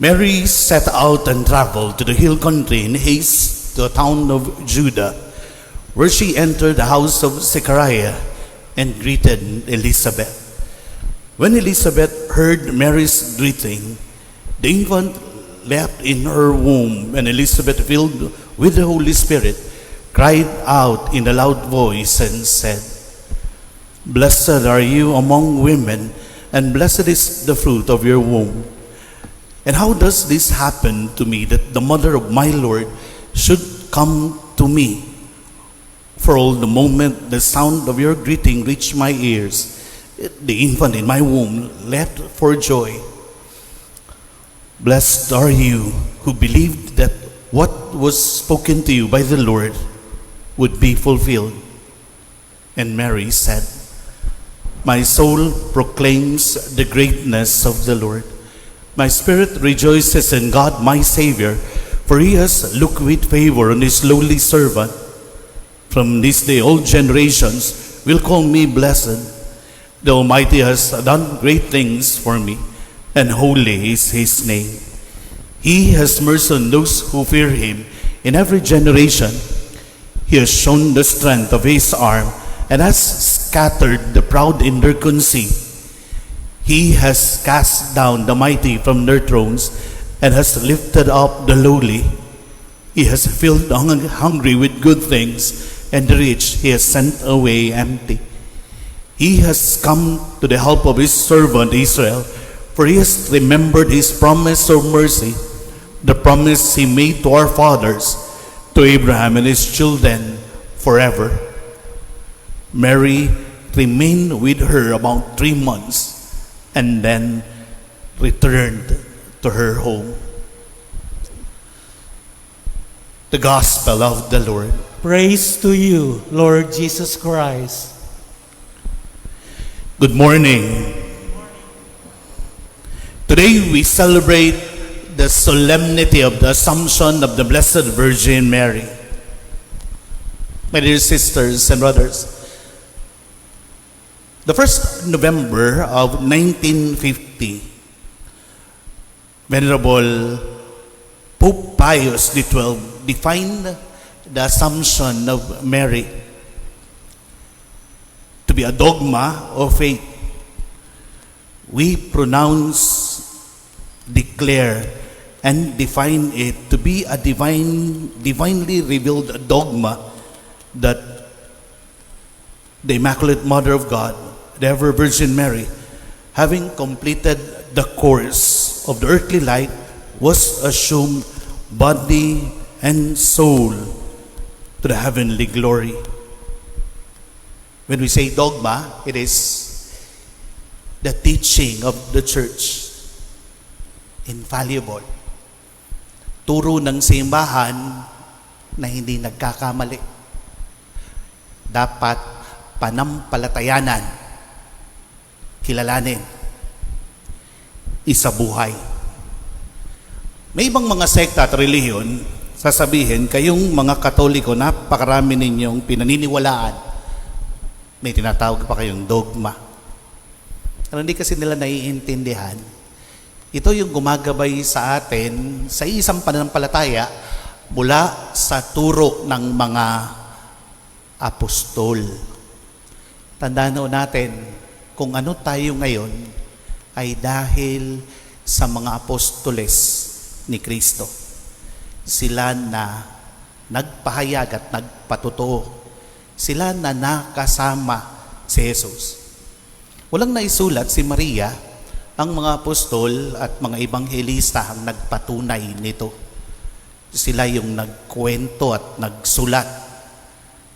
Mary set out and traveled to the hill country in haste to a town of Judah, where she entered the house of Zechariah and greeted Elizabeth. When Elizabeth heard Mary's greeting, the infant leapt in her womb, and Elizabeth, filled with the Holy Spirit, cried out in a loud voice and said, "Blessed are you among women, and blessed is the fruit of your womb. And how does this happen to me, that the mother of my Lord should come to me? For all the moment the sound of your greeting reached my ears, the infant in my womb leapt for joy. Blessed are you who believed that what was spoken to you by the Lord would be fulfilled." And Mary said, "My soul proclaims the greatness of the Lord. My spirit rejoices in God my Savior, for he has looked with favor on his lowly servant. From this day all generations will call me blessed. The Almighty has done great things for me, and holy is his name. He has mercy on those who fear him in every generation. He has shown the strength of his arm, and has scattered the proud in their conceit. He has cast down the mighty from their thrones, and has lifted up the lowly. He has filled the hungry with good things, and the rich he has sent away empty. He has come to the help of his servant Israel, for he has remembered his promise of mercy, the promise he made to our fathers, to Abraham and his children forever." Mary remained with her about 3 months, and then returned to her home. The Gospel of the Lord. Praise to you, Lord Jesus Christ. Good morning. Today we celebrate the solemnity of the Assumption of the Blessed Virgin Mary. My dear sisters and brothers, the 1st November of 1950, Venerable Pope Pius XII defined the Assumption of Mary to be a dogma of faith. We pronounce, declare, and define it to be a divinely revealed dogma that the Immaculate Mother of God, the Ever Virgin Mary, having completed the course of the earthly life, was assumed body and soul to the heavenly glory. When we say dogma, it is the teaching of the Church, infallible. Turo ng simbahan na hindi nagkakamali. Dapat panampalatayanan, kilalanin, isabuhay. May ibang mga sekta at relihiyon, sasabihin, kayong mga Katoliko, napakarami ninyong pinaniniwalaan. May tinatawag pa kayong dogma. Pero hindi kasi nila naiintindihan. Ito yung gumagabay sa atin sa isang pananampalataya mula sa turo ng mga apostol. Tandaan natin, kung ano tayo ngayon ay dahil sa mga apostoles ni Kristo. Sila na nagpahayag at nagpatotoo. Sila na nakasama si Jesus. Walang naisulat si Maria, ang mga apostol at mga ebanghelista ang nagpatunay nito. Sila yung nagkwento at nagsulat.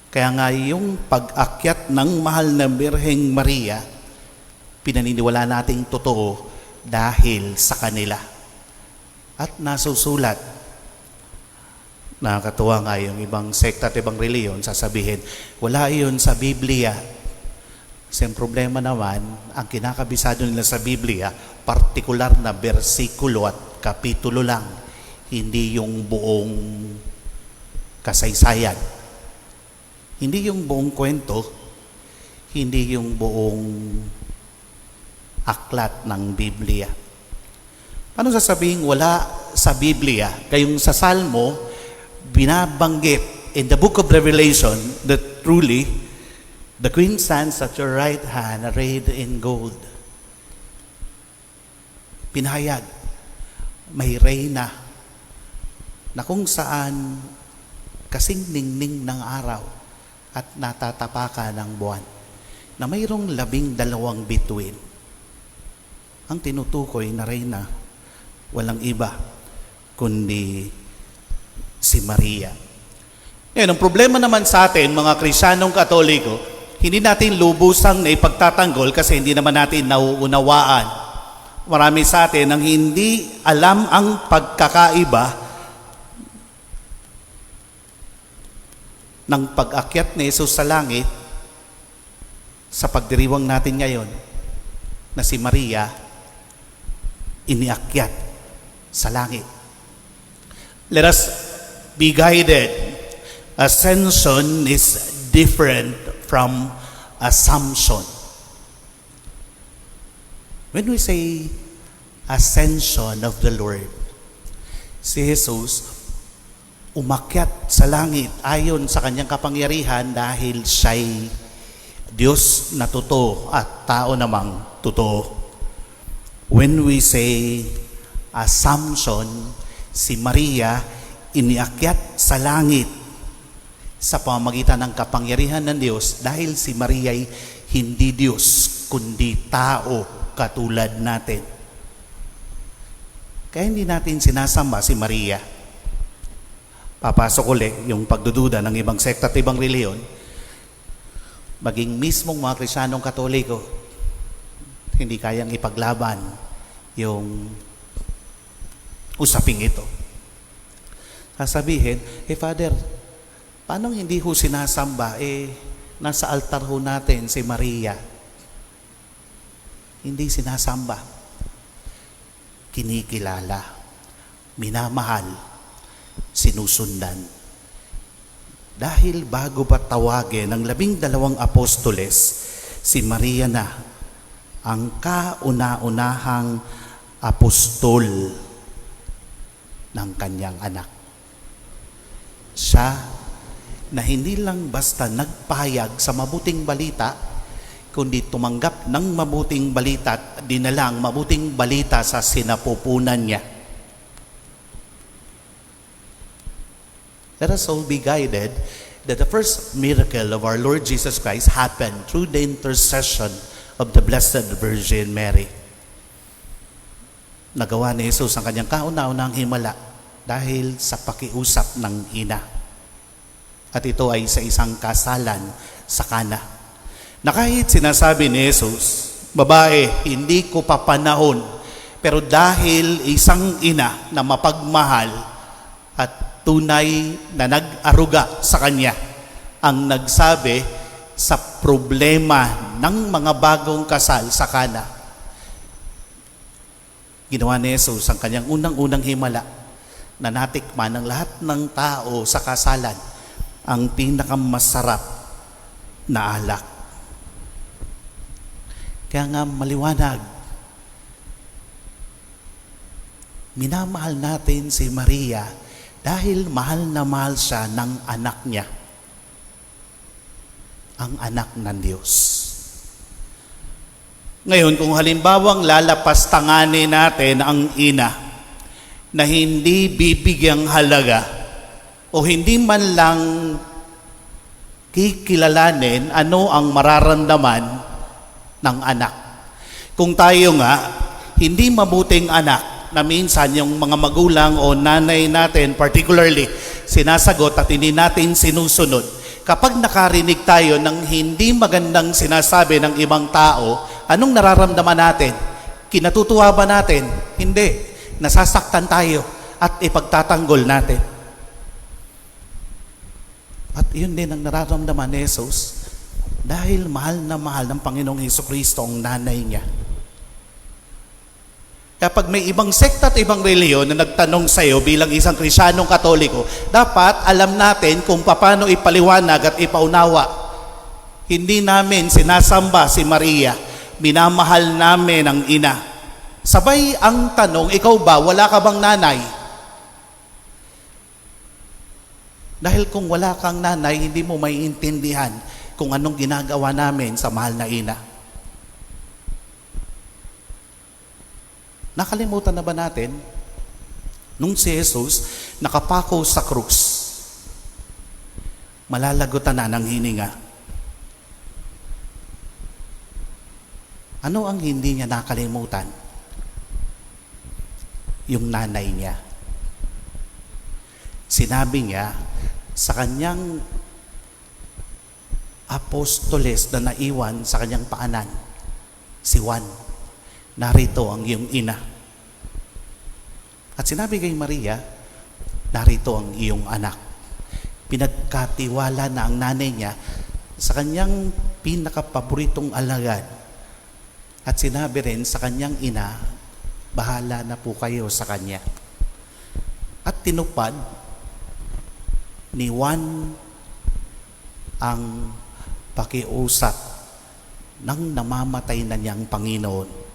Kaya nga yung pag-akyat ng mahal na Birheng Maria, pinaniniwala nating totoo dahil sa kanila. At nasusulat. Nakakatuwa nga yung ibang sekta at ibang reliyon, sasabihin, wala iyon sa Biblia. Kasi ang problema naman, ang kinakabisado nila sa Biblia, partikular na bersikulo at kapitulo lang, hindi yung buong kasaysayan. Hindi yung buong kwento, hindi yung buong aklat ng Biblia. Paano sasabihin wala sa Biblia? Kayong sa Salmo, binabanggit in the book of Revelation that truly, the queen stands at your right hand, arrayed in gold. Pinahayag, may reyna na kung saan kasing ningning ng araw at natatapakan ng buwan, na mayroong 12 bituin. Ang tinutukoy na reyna, walang iba kundi si Maria. Ngayon, ang problema naman sa atin, mga Kristiyanong Katoliko, hindi natin lubusang na ipagtatanggol kasi hindi naman natin nauunawaan. Marami sa atin ang hindi alam ang pagkakaiba ng pag-akyat ni Jesus sa langit sa pagdiriwang natin ngayon na si Maria iniakyat sa langit. Let us be guided. Ascension is different from assumption. When we say ascension of the Lord, si Jesus umakyat sa langit ayon sa kanyang kapangyarihan dahil siya'y Diyos na totoo at tao namang totoo. When we say assumption, si Maria iniakyat sa langit sa pamamagitan ng kapangyarihan ng Diyos dahil si Maria ay hindi Diyos kundi tao katulad natin. Kaya hindi natin sinasamba si Maria. Papasok ulit yung pagdududa ng ibang sekta at ibang reliyon, maging mismong mga Kristiyanong Katoliko, hindi kayang ipaglaban yung usaping ito. Sasabihin, Father, paano hindi ho sinasamba? Nasa altar ho natin si Maria. Hindi sinasamba. Kinikilala, minamahal, sinusundan. Dahil bago pa tawagin ng 12 apostoles, si Maria na ang kauna-unahang apostol ng kanyang anak. Siya na hindi lang basta nagpahayag sa mabuting balita, kundi tumanggap ng mabuting balita at dinalang mabuting balita sa sinapupunan niya. Let us all be guided that the first miracle of our Lord Jesus Christ happened through the intercession of the Blessed Virgin Mary. Nagawa ni Jesus ang kanyang kauna-unahang himala dahil sa pakiusap ng ina. At ito ay sa isang kasalan sa Kana. Na kahit sinasabi ni Jesus, babae, hindi ko pa panahon, pero dahil isang ina na mapagmahal at tunay na nag-aruga sa kanya, ang nagsabi sa problema ng mga bagong kasal sa Kana. Ginawa ni Jesus ang kanyang unang-unang himala na natikman ng lahat ng tao sa kasalan, ang pinakamasarap na alak. Kaya nga maliwanag, minamahal natin si Maria dahil mahal na mahal siya ng anak niya, ang anak ng Diyos. Ngayon, kung halimbawang lalapastanganin natin ang ina na hindi bibigyang halaga o hindi man lang kikilalanin ano ang mararamdaman ng anak. Kung tayo nga, hindi mabuting anak na minsan yung mga magulang o nanay natin particularly sinasagot at hindi natin sinusunod, kapag nakarinig tayo ng hindi magandang sinasabi ng ibang tao, anong nararamdaman natin? Kinatutuwa ba natin? Hindi. Nasasaktan tayo at ipagtatanggol natin. At yun din ang nararamdaman ni Jesus dahil mahal na mahal ng Panginoong Hesukristo ang nanay niya. Kapag may ibang sekta at ibang reliyon na nagtanong sa iyo bilang isang Kristiyanong Katoliko, dapat alam natin kung paano ipaliwanag at ipaunawa. Hindi namin sinasamba si Maria, minamahal namin ang ina. Sabay ang tanong, ikaw ba, wala ka bang nanay? Dahil kung wala kang nanay, hindi mo maiintindihan kung anong ginagawa namin sa mahal na ina. Nakalimutan na ba natin nung si Jesus nakapako sa krus, malalagutan na ng hininga? Ano ang hindi niya nakalimutan? Yung nanay niya. Sinabi niya sa kanyang apostoles na naiwan sa kanyang paanan, si Juan, narito ang iyong ina. At sinabi kay Maria, narito ang iyong anak. Pinagkatiwala na ang nanay niya sa kanyang pinakapaboritong alagad. At sinabi rin sa kanyang ina, bahala na po kayo sa kanya. At tinupad ni Juan ang pakiusap ng namamatay na niyang Panginoon.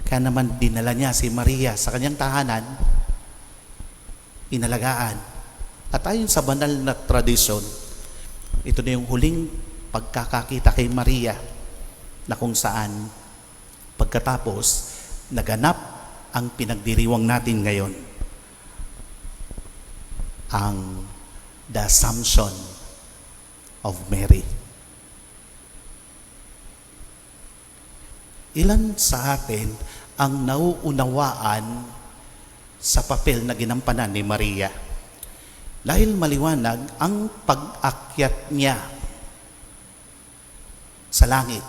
Kaya naman dinala niya si Maria sa kanyang tahanan, inalagaan. At ayon sa banal na tradisyon, ito na yung huling pagkakakita kay Maria na kung saan pagkatapos naganap ang pinagdiriwang natin ngayon, ang the Assumption of Mary. Ilan sa atin ang nauunawaan sa papel na ginampanan ni Maria? Dahil maliwanag ang pag-akyat niya sa langit.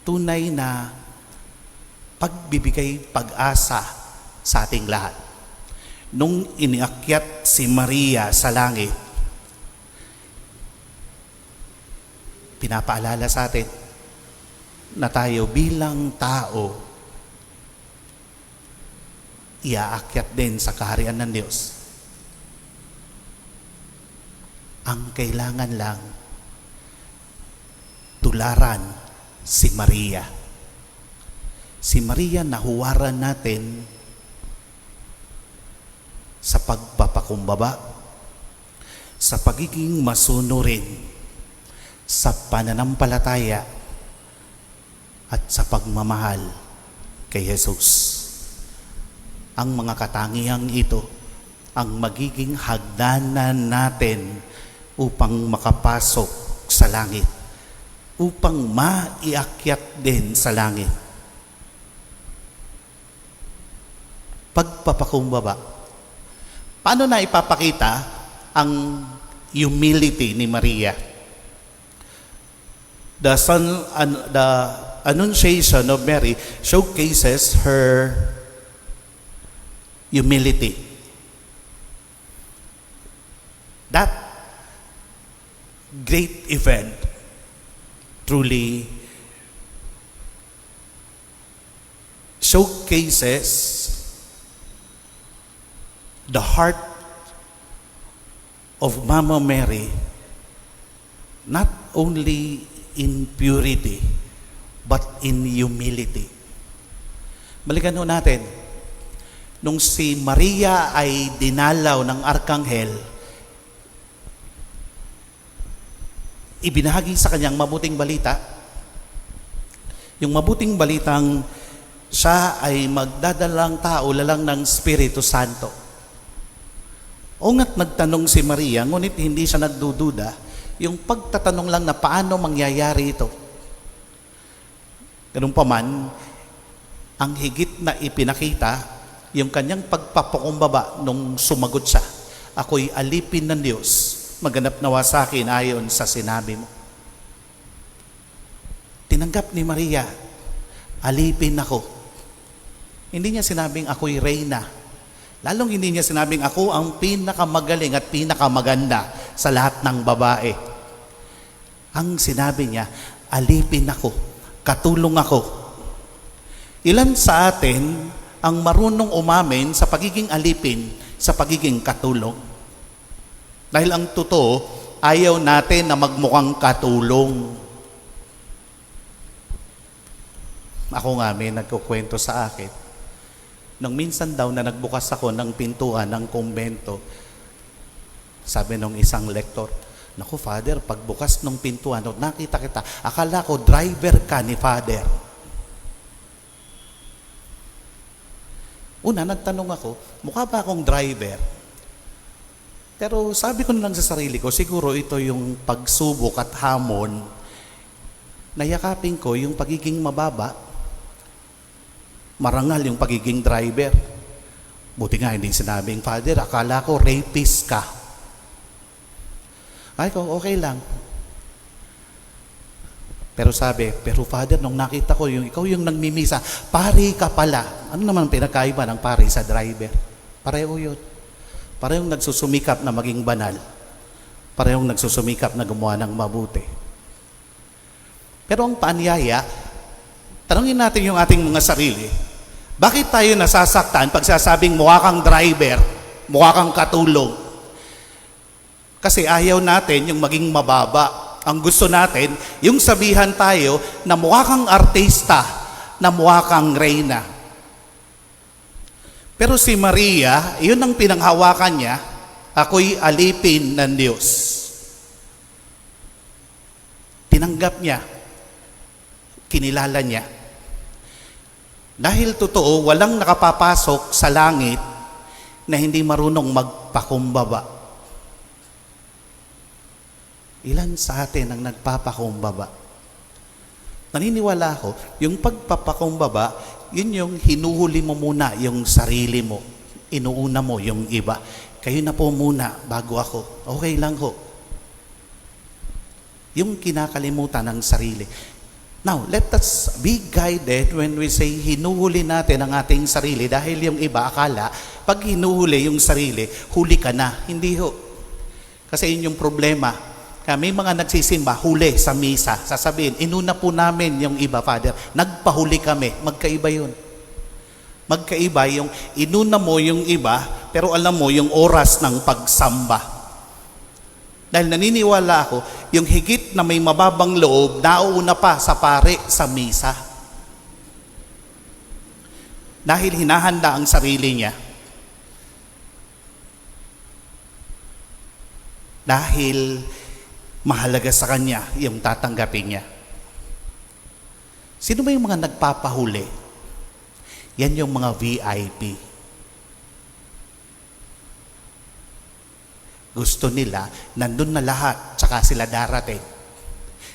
Tunay na pagbibigay pag-asa sa ating lahat. Nung iniakyat si Maria sa langit, pinapaalala sa atin na tayo bilang tao iaakyat din sa kaharian ng Diyos. Ang kailangan lang tularan si Maria. Si Maria nahuwaran natin sa pagpapakumbaba, sa pagiging masunurin, sa pananampalataya, at sa pagmamahal kay Jesus. Ang mga katangiang ito ang magiging hagdanan natin upang makapasok sa langit, upang maiakyat din sa langit. Pagpapakumbaba. Paano na ipapakita ang humility ni Maria? The Annunciation of Mary showcases her humility. That great event truly showcases the heart of Mama Mary, not only in purity, but in humility. Balikan ho natin, nung si Maria ay dinalaw ng Arkanghel, ibinahagi sa kanyang mabuting balita. Yung mabuting balitang siya ay magdadalang tao lalang ng Espiritu Santo. O nga't nagtanong si Maria, ngunit hindi siya nagdududa, yung pagtatanong lang na paano mangyayari ito. Ganun pa man, ang higit na ipinakita, yung kanyang pagpapakumbaba nung sumagot siya, ako'y alipin ng Diyos, maganap nawa sa akin ayon sa sinabi mo. Tinanggap ni Maria, alipin ako. Hindi niya sinabing ako'y reyna. Lalong hindi niya sinabing ako ang pinakamagaling at pinakamaganda sa lahat ng babae. Ang sinabi niya, alipin ako, katulong ako. Ilan sa atin ang marunong umamin sa pagiging alipin, sa pagiging katulong? Dahil ang totoo, ayaw natin na magmukhang katulong. Ako nga, may nagkukwento sa akin. Nung minsan daw na nagbukas ako ng pintuan ng kumbento, sabi nung isang lektor, naku Father, pagbukas ng pintuan, nung nakita kita, akala ko driver ka ni Father. Una, nagtanong ako, mukha ba akong driver? Pero sabi ko na lang sa sarili ko, siguro ito yung pagsubok at hamon, nayakapin ko yung pagiging mababa, marangal yung pagiging driver. Buti nga hindi sinabing, Father, akala ko rapist ka. Ay ko, okay lang. Pero sabi, pero Father, nung nakita ko yung ikaw yung nagmimisa, pari ka pala. Ano naman pinakaiba ng pari sa driver? Pareho yun. Parehong nagsusumikap na maging banal. Parehong nagsusumikap na gumawa ng mabuti. Pero ang paanyaya, tanungin natin yung ating mga sarili. Bakit tayo nasasaktan pag sasabing mukha kang driver, mukha kang katulong? Kasi ayaw natin yung maging mababa. Ang gusto natin, yung sabihan tayo na mukha kang artista, na mukha kang reyna. Pero si Maria, yun ang pinanghawakan niya, ako'y alipin ng Diyos. Tinanggap niya, kinilala niya. Dahil totoo, walang nakapapasok sa langit na hindi marunong magpakumbaba. Ilan sa atin ang nagpapakumbaba? Naniniwala ako, yung pagpapakumbaba, yun yung hinuhuli mo muna yung sarili mo. Inuuna mo yung iba. Kayo na po muna bago ako. Okay lang ho. Yung kinakalimutan ng sarili. Now, let us be guided when we say hinuhuli natin ang ating sarili dahil yung iba akala, pag hinuhuli yung sarili, huli ka na. Hindi ho. Kasi yun yung problema. Kaya may mga nagsisimba, huli sa misa. Sasabihin, inuna po namin yung iba, Father. Nagpahuli kami. Magkaiba yun. Magkaiba yung inuna mo yung iba, pero alam mo yung oras ng pagsamba. Dahil naniniwala ako, yung higit na may mababang loob, nauuna pa sa pare sa misa. Dahil hinahanda ang sarili niya. Dahil mahalaga sa kanya yung tatanggapin niya. Sino ba yung mga nagpapahuli? Yan yung mga VIP. Gusto nila, nandun na lahat, tsaka sila darating.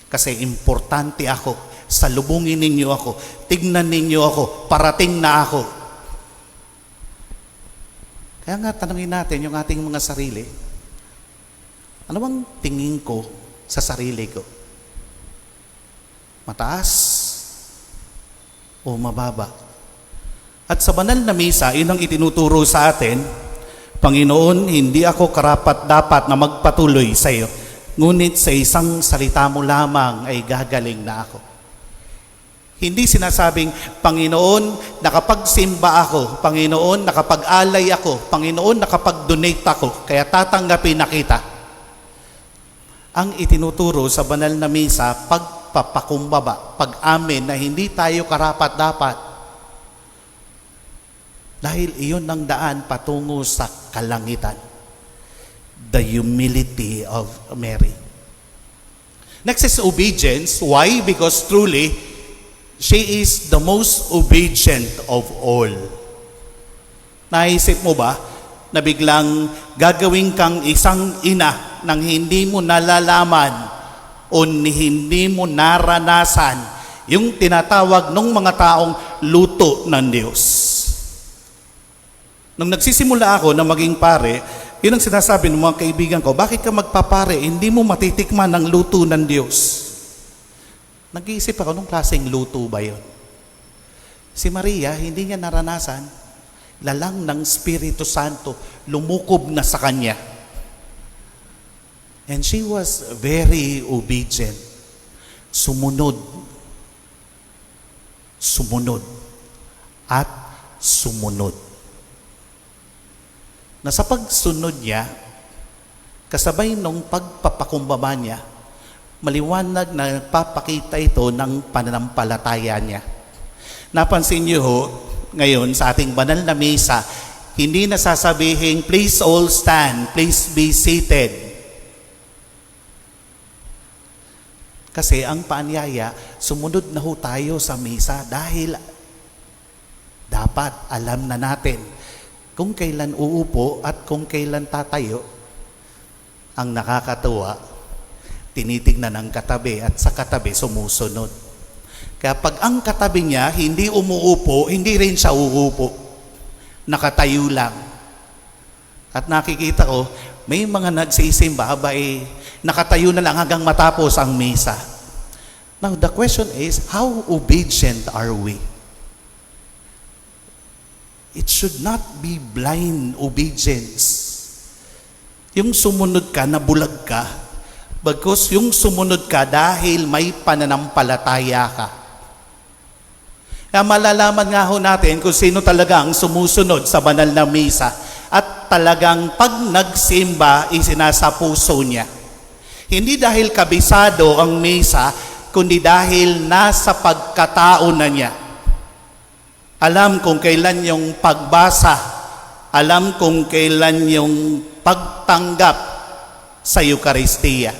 Kasi importante ako, salubungin ninyo ako, tignan ninyo ako, parating na ako. Kaya nga, tanungin natin yung ating mga sarili. Ano bang tingin ko sa sarili ko? Mataas o mababa? At sa banal na misa, yun ang itinuturo sa atin, Panginoon, hindi ako karapat-dapat na magpatuloy sa iyo, ngunit sa isang salita mo lamang ay gagaling na ako. Hindi sinasabing, Panginoon, nakapagsimba ako, Panginoon, nakapag-alay ako, Panginoon, nakapag-donate ako, kaya tatanggapin na kita. Ang itinuturo sa banal na misa, pagpapakumbaba, pag-amin na hindi tayo karapat-dapat. Dahil iyon ang daan patungo sa kalangitan. The humility of Mary. Next is obedience. Why? Because truly, she is the most obedient of all. Naisip mo ba na biglang gagawin kang isang ina nang hindi mo nalalaman o hindi mo naranasan yung tinatawag ng mga taong luto ng Diyos? Nung nagsisimula ako na maging pare, yun ang sinasabi ng mga kaibigan ko, bakit ka magpapare? Hindi mo matitikman ang luto ng Diyos. Nag-iisip ako, nung klaseng luto ba yun? Si Maria, hindi niya naranasan. Lalang ng Espiritu Santo, lumukob na sa kanya. And she was very obedient. Sumunod. Sumunod. At sumunod. Na sa pagsunod niya, kasabay nung pagpapakumbaba niya, maliwanag na nagpapakita ito ng pananampalataya niya. Napansin niyo ho, ngayon sa ating banal na misa, hindi nasasabihin, please all stand, please be seated. Kasi ang paanyaya, sumunod na ho tayo sa misa dahil dapat alam na natin kung kailan uupo at kung kailan tatayo. Ang nakakatuwa, tinitignan ang katabi at sa katabi sumusunod. Kaya pag ang katabi niya hindi umuupo, hindi rin siya uupo. Nakatayo lang. At nakikita ko, may mga nagsisimba, nakatayo na lang hanggang matapos ang misa. Now, the question is, how obedient are we? It should not be blind obedience. Yung sumunod ka, nabulag ka, because yung sumunod ka dahil may pananampalataya ka. Kaya malalaman nga ho natin kung sino talaga ang sumusunod sa banal na misa at talagang pag nagsimba, isinasa puso niya. Hindi dahil kabisado ang misa, kundi dahil nasa pagkatao na niya. Alam kung kailan yung pagbasa, alam kung kailan yung pagtanggap sa Eucharistia.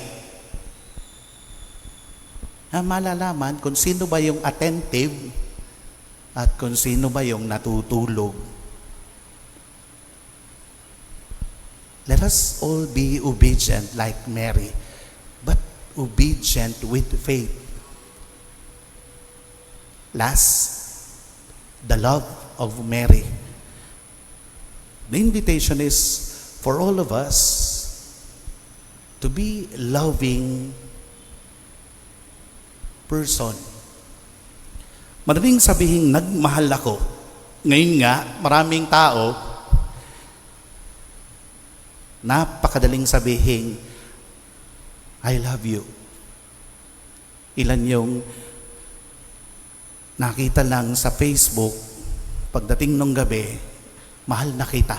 Malalaman kung sino ba yung attentive at kung sino ba yung natutulog. Let us all be obedient like Mary, but obedient with faith. Last, the love of Mary. The invitation is for all of us to be loving person. Madaling sabihin, nagmahal ako. Ngayon nga, maraming tao, napakadaling sabihin, I love you. Ilan yung nakita lang sa Facebook, pagdating ng gabi, mahal na kita.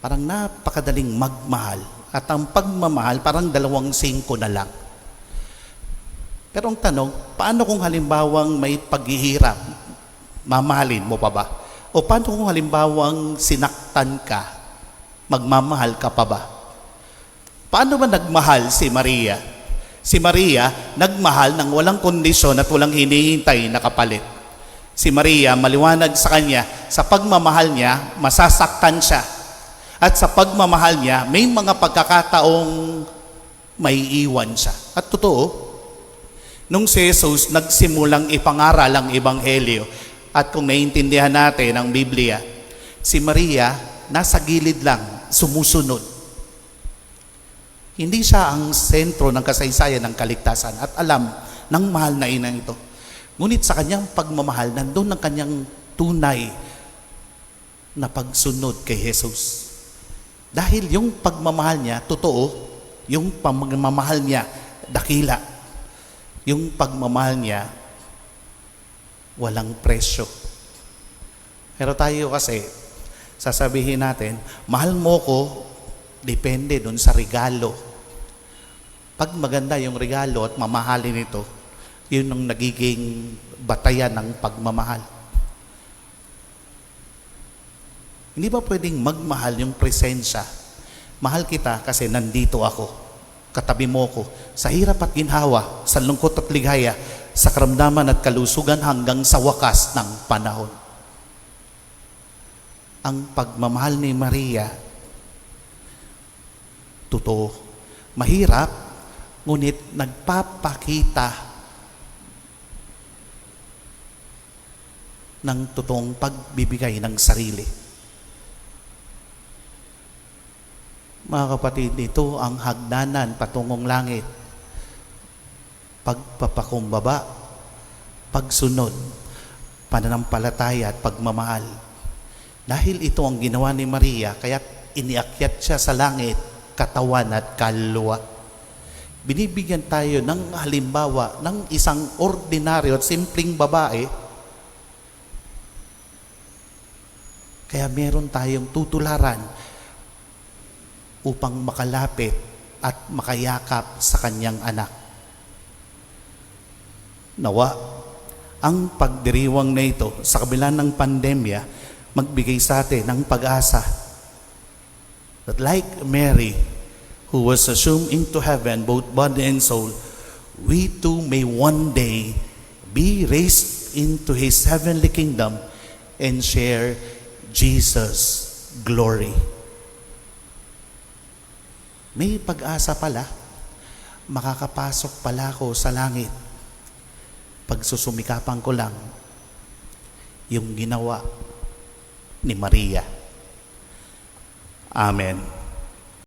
Parang napakadaling magmahal. At ang pagmamahal, parang 2.5 na lang. Pero ang tanong, paano kung halimbawang may paghihirap, mamahalin mo pa ba? O paano kung halimbawang sinaktan ka, magmamahal ka pa ba? Paano ba nagmahal si Maria? Si Maria, nagmahal ng walang kondisyon at walang hinihintay na kapalit. Si Maria, maliwanag sa kanya, sa pagmamahal niya, masasaktan siya. At sa pagmamahal niya, may mga pagkakataong may iwan siya. At totoo, nung si Jesus nagsimulang ipangaral ang Ebanghelyo, at kung naiintindihan natin ang Biblia, si Maria nasa gilid lang, sumusunod. Hindi siya ang sentro ng kasaysayan ng kaligtasan at alam ng mahal na ina ito. Ngunit sa kanyang pagmamahal, nandun ang kanyang tunay na pagsunod kay Jesus. Dahil yung pagmamahal niya, totoo, yung pagmamahal niya, dakila. Yung pagmamahal niya, walang presyo. Pero tayo kasi, sasabihin natin, mahal mo ko, depende dun sa regalo. Pag maganda yung regalo at mamahalin ito, yun ang nagiging batayan ng pagmamahal. Hindi ba pwedeng magmahal yung presensya? Mahal kita kasi nandito ako. Katabi mo ko sa hirap at ginhawa, sa lungkot at ligaya, sa karamdaman at kalusugan hanggang sa wakas ng panahon. Ang pagmamahal ni Maria, totoo, mahirap, ngunit nagpapakita ng totoong pagbibigay ng sarili. Mga kapatid, ito ang hagdanan patungong langit. Pagpapakumbaba, pagsunod, pananampalataya at pagmamahal. Dahil ito ang ginawa ni Maria, kaya iniakyat siya sa langit, katawan at kaluluwa. Binibigyan tayo ng halimbawa ng isang ordinaryo at simpleng babae. Kaya meron tayong tutularan upang makalapit at makayakap sa kanyang anak. Nawa, ang pagdiriwang na ito sa kabila ng pandemya, magbigay sa atin ng pag-asa. That like Mary, who was assumed into heaven, both body and soul, we too may one day be raised into His heavenly kingdom and share Jesus' glory. May pag-asa pala. Makakapasok pala ako sa langit. Pagsusumikapan ko lang yung ginawa ni Maria. Amen.